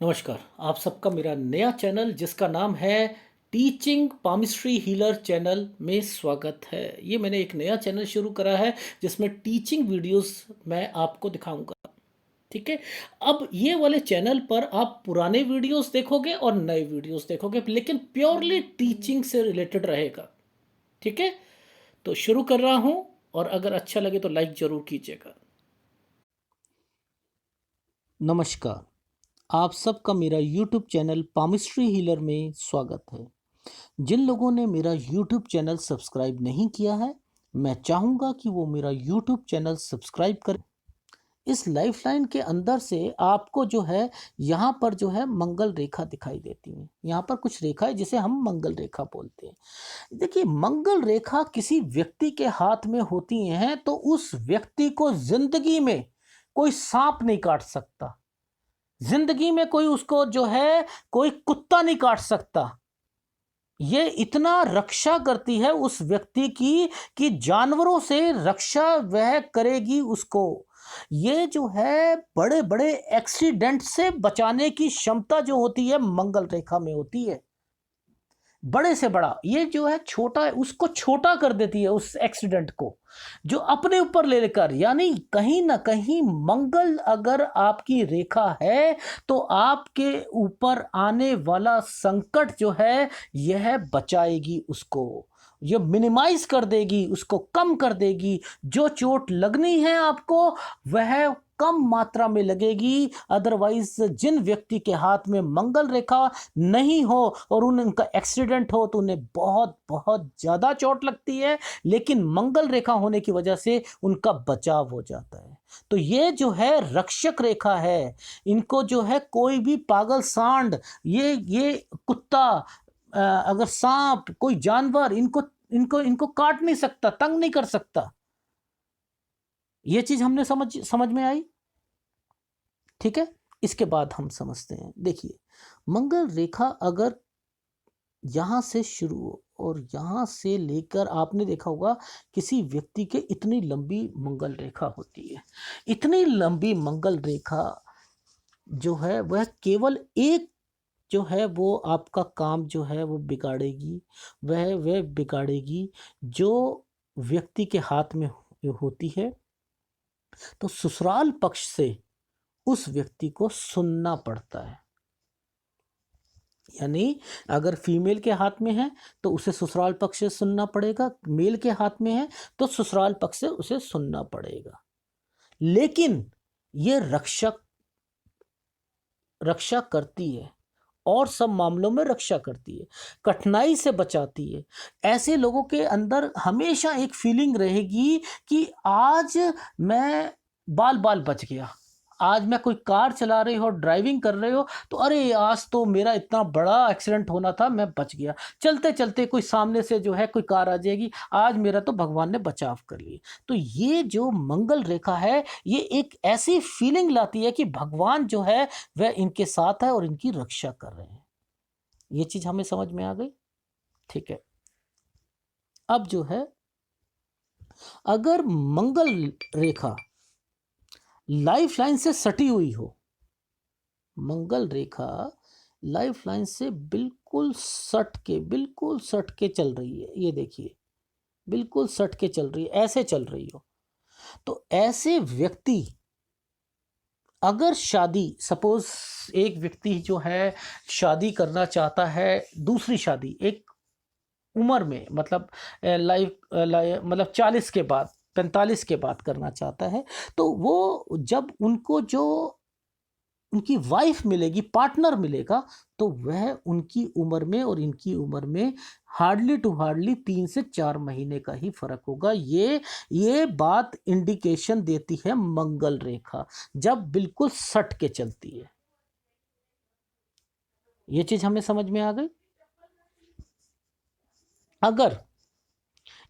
नमस्कार। आप सबका मेरा नया चैनल जिसका नाम है टीचिंग पामिस्ट्री हीलर चैनल में स्वागत है। ये मैंने एक नया चैनल शुरू करा है जिसमें टीचिंग वीडियोस मैं आपको दिखाऊंगा। ठीक है। अब ये वाले चैनल पर आप पुराने वीडियोस देखोगे और नए वीडियोस देखोगे, लेकिन प्योरली टीचिंग से रिलेटेड रहेगा। ठीक है। तो शुरू कर रहा हूं, और अगर अच्छा लगे तो लाइक जरूर कीजिएगा। नमस्कार। आप सबका मेरा YouTube चैनल पामिस्ट्री हीलर में स्वागत है। जिन लोगों ने मेरा YouTube चैनल सब्सक्राइब नहीं किया है, मैं चाहूँगा कि वो मेरा YouTube चैनल सब्सक्राइब करें। इस लाइफलाइन के अंदर से आपको जो है, यहाँ पर जो है मंगल रेखा दिखाई देती है। यहाँ पर कुछ रेखा है जिसे हम मंगल रेखा बोलते हैं। देखिए, मंगल रेखा किसी व्यक्ति के हाथ में होती हैं तो उस व्यक्ति को जिंदगी में कोई सांप नहीं काट सकता। जिंदगी में कोई उसको जो है, कोई कुत्ता नहीं काट सकता। ये इतना रक्षा करती है उस व्यक्ति की कि जानवरों से रक्षा वह करेगी उसको। ये जो है बड़े बड़े एक्सीडेंट से बचाने की क्षमता जो होती है मंगल रेखा में होती है। बड़े से बड़ा ये जो है छोटा है, उसको छोटा कर देती है उस एक्सीडेंट को, जो अपने ऊपर ले लेकर। यानी कहीं ना कहीं मंगल अगर आपकी रेखा है तो आपके ऊपर आने वाला संकट जो है यह बचाएगी उसको, ये मिनिमाइज कर देगी, उसको कम कर देगी। जो चोट लगनी है आपको वह कम मात्रा में लगेगी। अदरवाइज जिन व्यक्ति के हाथ में मंगल रेखा नहीं हो और उनका एक्सीडेंट हो तो उन्हें बहुत बहुत ज़्यादा चोट लगती है, लेकिन मंगल रेखा होने की वजह से उनका बचाव हो जाता है। तो ये जो है रक्षक रेखा है। इनको जो है कोई भी पागल सांड, ये कुत्ता, अगर सांप, कोई जानवर इनको इनको इनको काट नहीं सकता, तंग नहीं कर सकता। ये चीज हमने समझ में आई। ठीक है। इसके बाद हम समझते हैं। देखिए, मंगल रेखा अगर यहां से शुरू हो और यहां से लेकर, आपने देखा होगा किसी व्यक्ति के इतनी लंबी मंगल रेखा होती है। इतनी लंबी मंगल रेखा जो है वह केवल एक जो है वो आपका काम जो है वो बिगाड़ेगी। वह बिगाड़ेगी जो व्यक्ति के हाथ में होती है। तो ससुराल पक्ष से उस व्यक्ति को सुनना पड़ता है। यानी अगर फीमेल के हाथ में है तो उसे ससुराल पक्ष से सुनना पड़ेगा, मेल के हाथ में है तो ससुराल पक्ष से उसे सुनना पड़ेगा। लेकिन ये रक्षा करती है, और सब मामलों में रक्षा करती है, कठिनाई से बचाती है। ऐसे लोगों के अंदर हमेशा एक फीलिंग रहेगी कि आज मैं बाल बाल बच गया। आज मैं कोई कार चला रही हो, ड्राइविंग कर रहे हो तो अरे आज तो मेरा इतना बड़ा एक्सीडेंट होना था, मैं बच गया। चलते चलते कोई सामने से जो है कोई कार आ जाएगी, आज मेरा तो भगवान ने बचाव कर लिया। तो ये जो मंगल रेखा है ये एक ऐसी फीलिंग लाती है कि भगवान जो है वह इनके साथ है और इनकी रक्षा कर रहे हैं। ये चीज हमें समझ में आ गई। ठीक है। अब जो है, अगर मंगल रेखा लाइफ लाइन से सटी हुई हो, मंगल रेखा लाइफ लाइन से बिल्कुल सट के चल रही है, ये देखिए, बिल्कुल सट के चल रही है, ऐसे चल रही हो, तो ऐसे व्यक्ति अगर शादी, सपोज एक व्यक्ति जो है शादी करना चाहता है, दूसरी शादी एक उम्र में, मतलब मतलब 40 के बाद, 45 के बाद करना चाहता है, तो वो जब उनको जो उनकी वाइफ मिलेगी, पार्टनर मिलेगा, तो वह उनकी उम्र में और इनकी उम्र में हार्डली टू हार्डली 3 से 4 महीने का ही फर्क होगा। ये बात इंडिकेशन देती है मंगल रेखा, जब बिल्कुल सट के चलती है। ये चीज हमें समझ में आ गई। अगर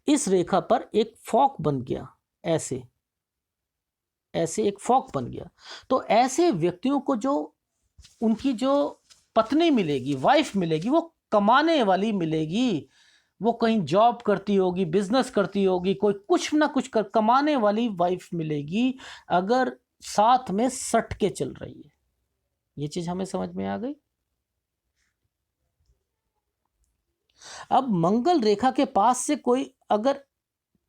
इस रेखा पर एक फॉक बन गया, ऐसे ऐसे एक फॉक बन गया, तो ऐसे व्यक्तियों को जो उनकी जो पत्नी मिलेगी, वाइफ मिलेगी, वो कमाने वाली मिलेगी। वो कहीं जॉब करती होगी, बिजनेस करती होगी, कोई कुछ ना कुछ कमाने वाली वाइफ मिलेगी, अगर साथ में सट के चल रही है। ये चीज हमें समझ में आ गई। अब मंगल रेखा के पास से कोई अगर,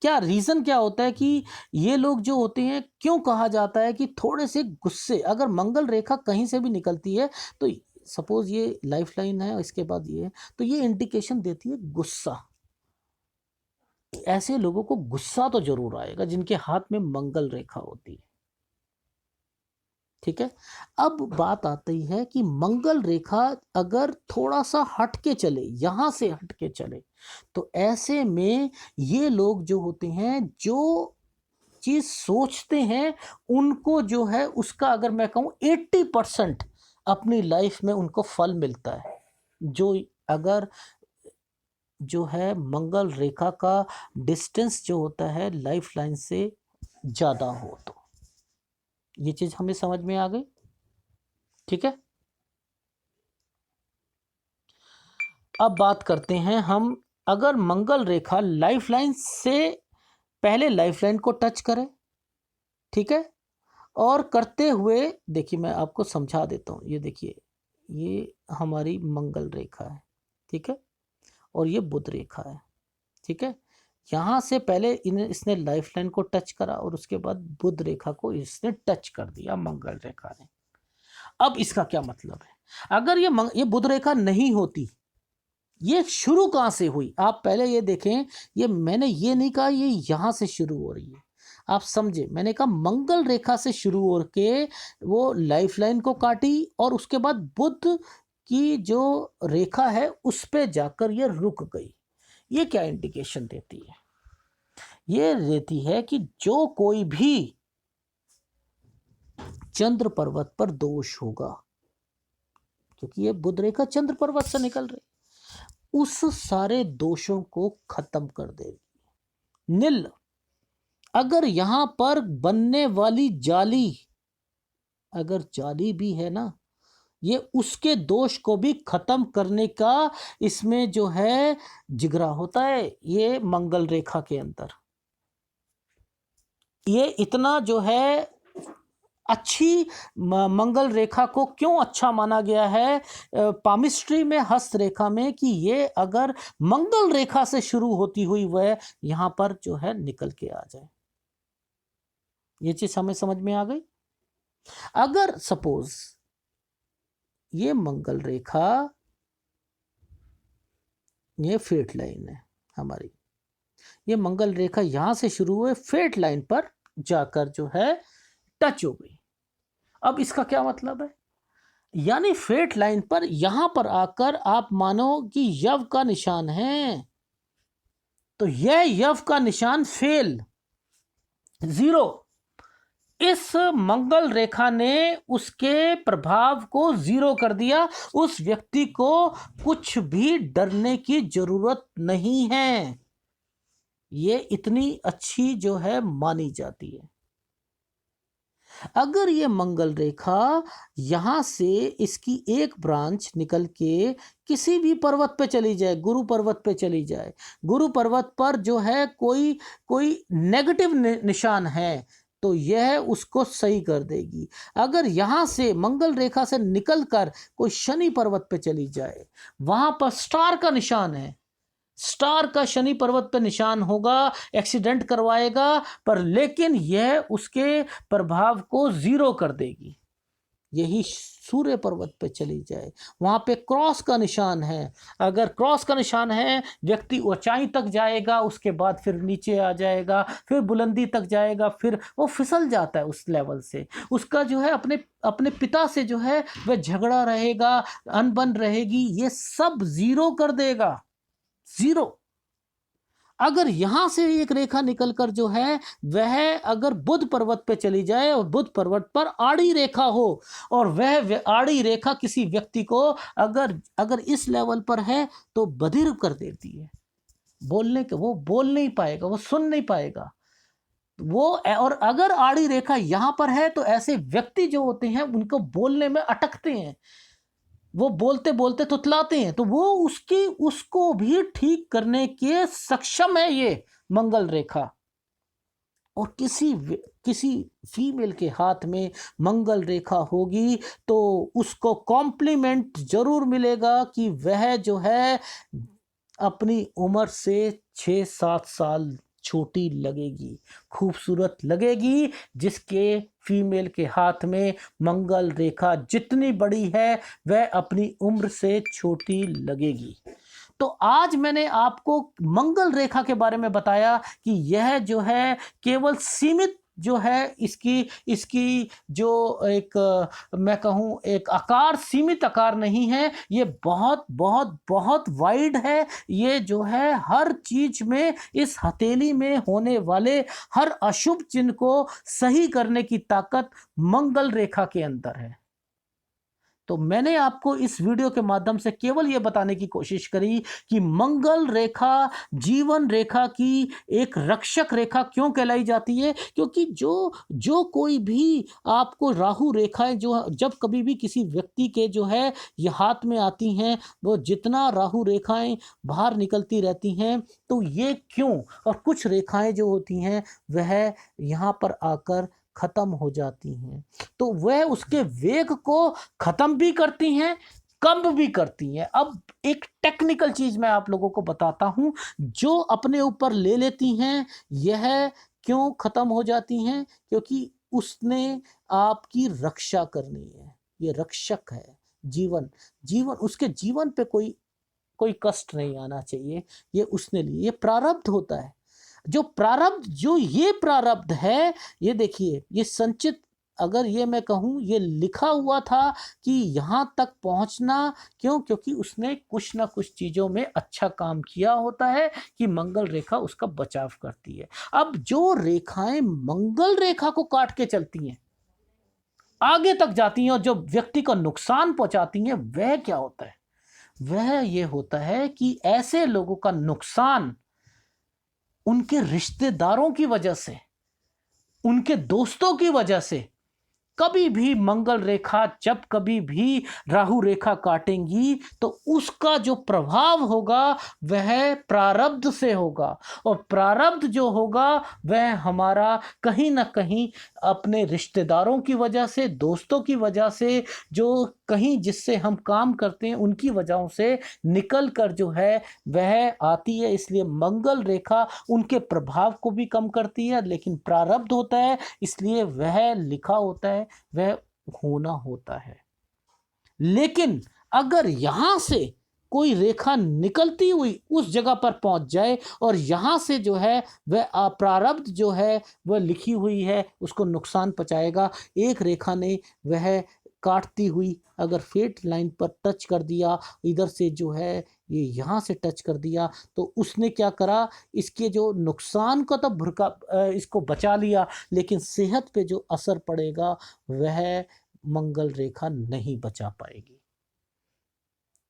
क्या रीजन क्या होता है कि ये लोग जो होते हैं, क्यों कहा जाता है कि थोड़े से गुस्से, अगर मंगल रेखा कहीं से भी निकलती है तो सपोज ये लाइफ लाइन है, इसके बाद ये है, तो ये इंडिकेशन देती है गुस्सा। ऐसे लोगों को गुस्सा तो जरूर आएगा जिनके हाथ में मंगल रेखा होती है। ठीक है। अब बात आती है कि मंगल रेखा अगर थोड़ा सा हट के चले, यहां से हट के चले, तो ऐसे में ये लोग जो होते हैं, जो चीज सोचते हैं उनको जो है उसका, अगर मैं कहूं 80% अपनी लाइफ में उनको फल मिलता है। जो अगर जो है मंगल रेखा का डिस्टेंस जो होता है लाइफ लाइन से ज्यादा हो, तो ये चीज हमें समझ में आ गई। ठीक है। अब बात करते हैं हम, अगर मंगल रेखा लाइफ लाइन से पहले लाइफ लाइन को टच करे, ठीक है, और करते हुए, देखिए मैं आपको समझा देता हूँ, ये देखिए ये हमारी मंगल रेखा है, ठीक है, और ये बुध रेखा है, ठीक है। यहाँ से पहले इसने लाइफ लाइन को टच करा और उसके बाद बुध रेखा को इसने टच कर दिया मंगल रेखा ने। अब इसका क्या मतलब है, अगर ये बुध रेखा नहीं होती, ये शुरू कहाँ से हुई, आप पहले ये देखें, ये मैंने ये नहीं कहा ये यहां से शुरू हो रही है, आप समझे, मैंने कहा मंगल रेखा से शुरू होके वो लाइफ लाइन को काटी और उसके बाद बुध की जो रेखा है उस पे जाकर ये रुक गई। ये क्या इंडिकेशन देती है, ये देती है कि जो कोई भी चंद्र पर्वत पर दोष होगा, क्योंकि ये बुध रेखा चंद्र पर्वत से निकल रही, उस सारे दोषों को खत्म कर देगी। नील, अगर यहां पर बनने वाली जाली, अगर जाली भी है ना, ये उसके दोष को भी खत्म करने का इसमें जो है जिगरा होता है, ये मंगल रेखा के अंदर। ये इतना जो है अच्छी मंगल रेखा को क्यों अच्छा माना गया है पामिस्ट्री में, हस्त रेखा में, कि ये अगर मंगल रेखा से शुरू होती हुई वह यहां पर जो है निकल के आ जाए। ये चीज हमें समझ में आ गई। अगर सपोज ये मंगल रेखा, ये फेट लाइन है हमारी, ये मंगल रेखा यहां से शुरू हुए फेट लाइन पर जाकर जो है टच हो गई। अब इसका क्या मतलब है, यानी फेट लाइन पर यहां पर आकर आप मानो कि यव का निशान है, तो यह यव का निशान फेल, जीरो। इस मंगल रेखा ने उसके प्रभाव को जीरो कर दिया, उस व्यक्ति को कुछ भी डरने की जरूरत नहीं है। ये इतनी अच्छी जो है मानी जाती है। अगर ये मंगल रेखा यहां से इसकी एक ब्रांच निकल के किसी भी पर्वत पे चली जाए, गुरु पर्वत पे चली जाए, गुरु पर्वत पर जो है कोई कोई नेगेटिव निशान है तो यह उसको सही कर देगी। अगर यहां से मंगल रेखा से निकलकर कोई शनि पर्वत पे चली जाए, वहां पर स्टार का निशान है, स्टार का शनि पर्वत पर निशान होगा, एक्सीडेंट करवाएगा, पर लेकिन यह उसके प्रभाव को जीरो कर देगी। यही सूर्य पर्वत पे चली जाए, वहां पे क्रॉस का निशान है, अगर क्रॉस का निशान है व्यक्ति ऊंचाई तक जाएगा, उसके बाद फिर नीचे आ जाएगा, फिर बुलंदी तक जाएगा, फिर वो फिसल जाता है उस लेवल से, उसका जो है अपने अपने पिता से जो है वह झगड़ा रहेगा, अनबन रहेगी, ये सब जीरो कर देगा, जीरो। अगर यहां से एक रेखा निकलकर जो है वह अगर बुध पर्वत पे चली जाए और बुध पर्वत पर आड़ी रेखा हो, और वह आड़ी रेखा किसी व्यक्ति को अगर अगर इस लेवल पर है तो बधिर कर देती है, बोलने के वो बोल नहीं पाएगा, वो सुन नहीं पाएगा वो। और अगर आड़ी रेखा यहां पर है तो ऐसे व्यक्ति जो होते हैं उनको बोलने में अटकते हैं, वो बोलते बोलते तुतलाते हैं, तो वो उसको भी ठीक करने के सक्षम है ये मंगल रेखा। और किसी फीमेल के हाथ में मंगल रेखा होगी तो उसको कॉम्प्लीमेंट ज़रूर मिलेगा कि वह जो है अपनी उम्र से 6-7 साल छोटी लगेगी, खूबसूरत लगेगी। जिसके फीमेल के हाथ में मंगल रेखा जितनी बड़ी है वह अपनी उम्र से छोटी लगेगी। तो आज मैंने आपको मंगल रेखा के बारे में बताया कि यह जो है केवल सीमित जो है इसकी इसकी जो एक मैं कहूँ एक आकार सीमित आकार नहीं है, ये बहुत बहुत बहुत वाइड है। ये जो है हर चीज में इस हथेली में होने वाले हर अशुभ चिन्ह को सही करने की ताकत मंगल रेखा के अंदर है। तो मैंने आपको इस वीडियो के माध्यम से केवल ये बताने की कोशिश करी कि मंगल रेखा जीवन रेखा की एक रक्षक रेखा क्यों कहलाई जाती है, क्योंकि जो जो कोई भी आपको राहु रेखाएं जो जब कभी भी किसी व्यक्ति के जो है ये हाथ में आती हैं, वो जितना राहु रेखाएं बाहर निकलती रहती हैं, तो ये क्यों, और कुछ रेखाएं जो होती हैं वह यहाँ पर आकर खत्म हो जाती हैं, तो वह उसके वेग को खत्म भी करती हैं, कम भी करती हैं। अब एक टेक्निकल चीज मैं आप लोगों को बताता हूं, जो अपने ऊपर ले लेती हैं यह क्यों खत्म हो जाती हैं, क्योंकि उसने आपकी रक्षा करनी है। ये रक्षक है। जीवन जीवन उसके जीवन पे कोई कोई कष्ट नहीं आना चाहिए, ये उसने लिए, ये प्रारब्ध होता है। जो ये प्रारब्ध है, ये देखिए, ये संचित, अगर ये मैं कहूँ ये लिखा हुआ था कि यहाँ तक पहुँचना, क्यों, क्योंकि उसने कुछ ना कुछ चीज़ों में अच्छा काम किया होता है कि मंगल रेखा उसका बचाव करती है। अब जो रेखाएं मंगल रेखा को काट के चलती हैं, आगे तक जाती हैं और जो व्यक्ति को नुकसान पहुंचाती हैं, वह क्या होता है, वह ये होता है कि ऐसे लोगों का नुकसान उनके रिश्तेदारों की वजह से, उनके दोस्तों की वजह से, कभी भी मंगल रेखा जब कभी भी राहु रेखा काटेंगी तो उसका जो प्रभाव होगा वह प्रारब्ध से होगा, और प्रारब्ध जो होगा वह हमारा कहीं ना कहीं अपने रिश्तेदारों की वजह से, दोस्तों की वजह से, जो कहीं जिससे हम काम करते हैं उनकी वजहों से निकल कर जो है वह आती है। इसलिए मंगल रेखा उनके प्रभाव को भी कम करती है, लेकिन प्रारब्ध होता है इसलिए वह लिखा होता है, वह होना होता है। लेकिन अगर यहां से कोई रेखा निकलती हुई उस जगह पर पहुंच जाए और यहां से जो है वह प्रारब्ध जो है वह लिखी हुई है उसको नुकसान पहुंचाएगा। एक रेखा ने वह काटती हुई अगर फेट लाइन पर टच कर दिया, इधर से जो है ये यहाँ से टच कर दिया, तो उसने क्या करा, इसके जो नुकसान का तो इसको बचा लिया, लेकिन सेहत पे जो असर पड़ेगा वह मंगल रेखा नहीं बचा पाएगी।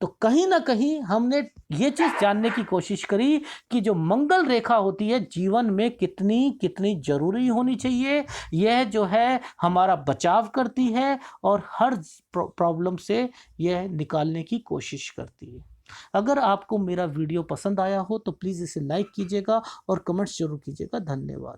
तो कहीं ना कहीं हमने ये चीज जानने की कोशिश करी कि जो मंगल रेखा होती है जीवन में कितनी कितनी जरूरी होनी चाहिए। यह जो है हमारा बचाव करती है और हर प्रॉब्लम से यह निकालने की कोशिश करती है। अगर आपको मेरा वीडियो पसंद आया हो तो प्लीज़ इसे लाइक कीजिएगा और कमेंट्स जरूर कीजिएगा। धन्यवाद।